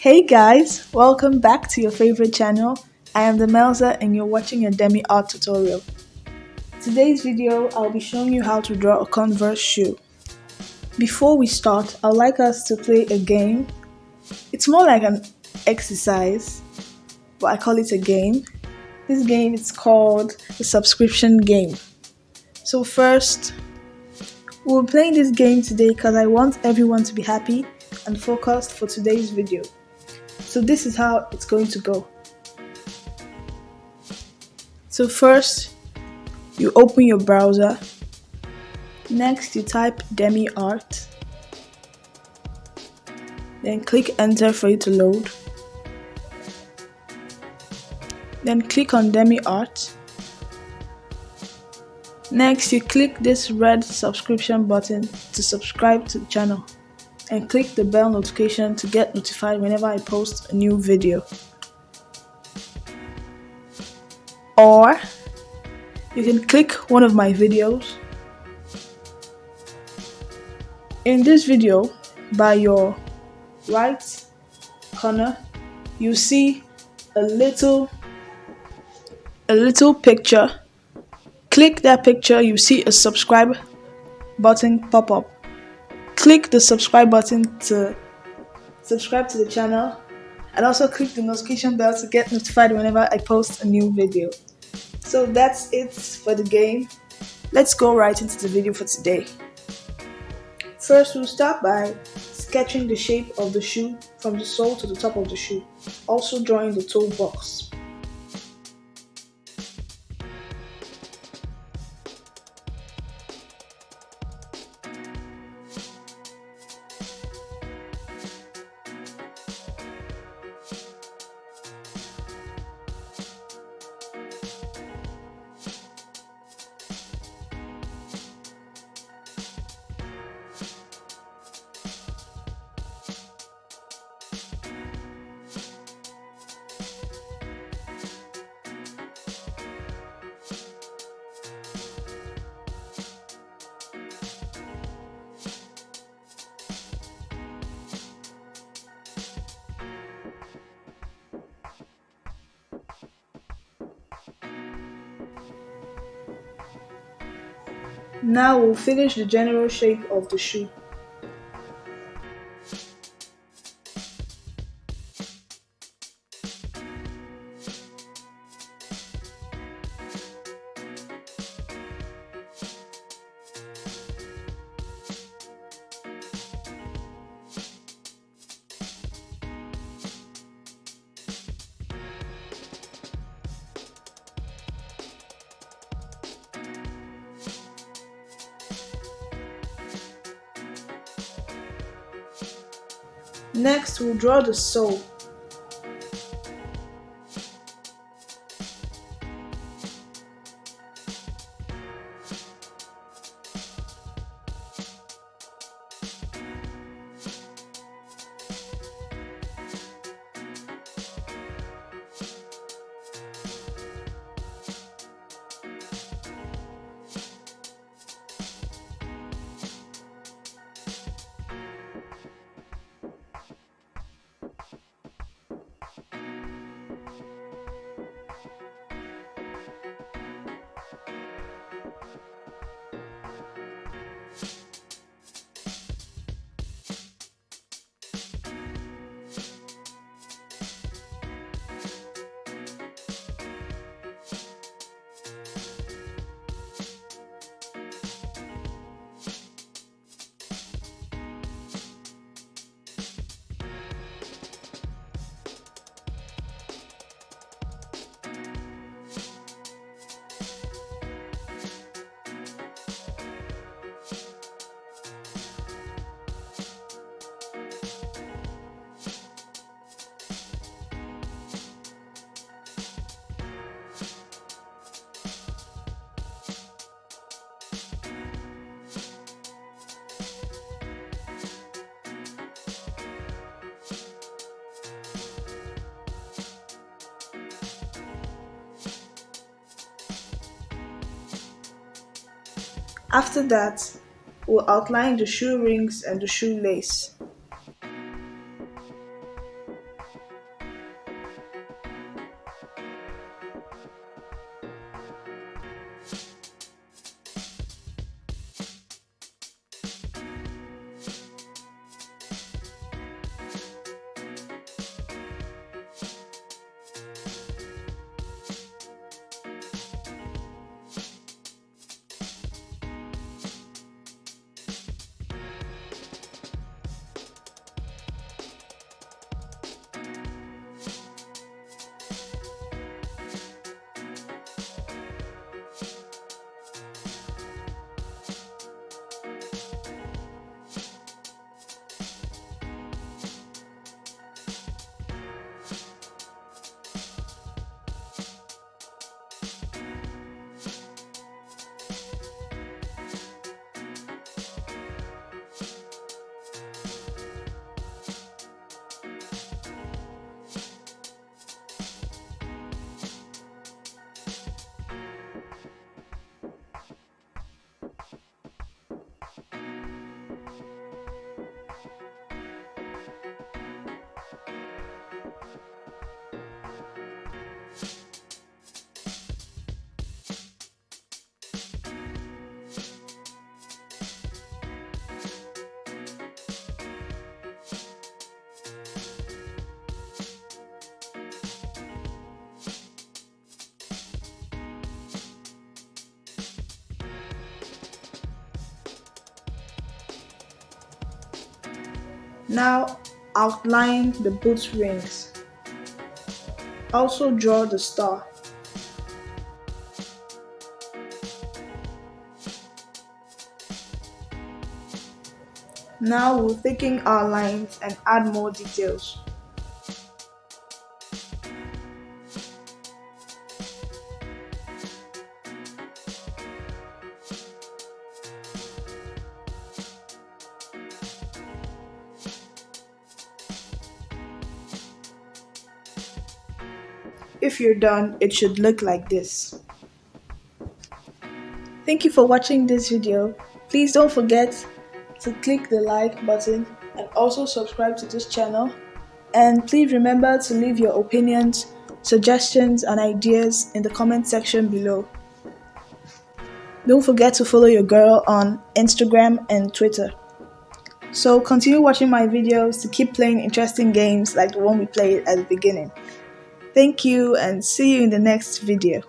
Hey guys, welcome back to your favorite channel. I am the Melza and you're watching a demi art tutorial. Today's video, I'll be showing you how to draw a Converse shoe. Before we start, I'd like us to play a game. It's more like an exercise, but I call it a game. This game is called the subscription game. So first, we're playing this game today because I want everyone to be happy and focused for today's video. So this is how it's going to go. So first, you open your browser. Next, you type demi art. Then click enter for it to load. Then click on demi art. Next, you click this red subscription button to subscribe to the channel. And click the bell notification to get notified whenever I post a new video. Or you can click one of my videos. In this video, by your right corner, you see a little picture. Click that picture, you see a subscribe button pop up. Click the subscribe button to subscribe to the channel, and also click the notification bell to get notified whenever I post a new video. So that's it for the game. Let's go right into the video for today. First, we'll start by sketching the shape of the shoe from the sole to the top of the shoe, also drawing the toe box. Now we'll finish the general shape of the shoe. Next, we'll draw the sole. After that, we'll outline the shoe rings and the shoelace. Now outline the boot rings. Also draw the star. Now we'll thicken our lines and add more details. If you're done, it should look like this. Thank you for watching this video. Please don't forget to click the like button and also subscribe to this channel. And please remember to leave your opinions, suggestions and ideas in the comment section below. Don't forget to follow your girl on Instagram and Twitter. So continue watching my videos to keep playing interesting games like the one we played at the beginning. Thank you and see you in the next video.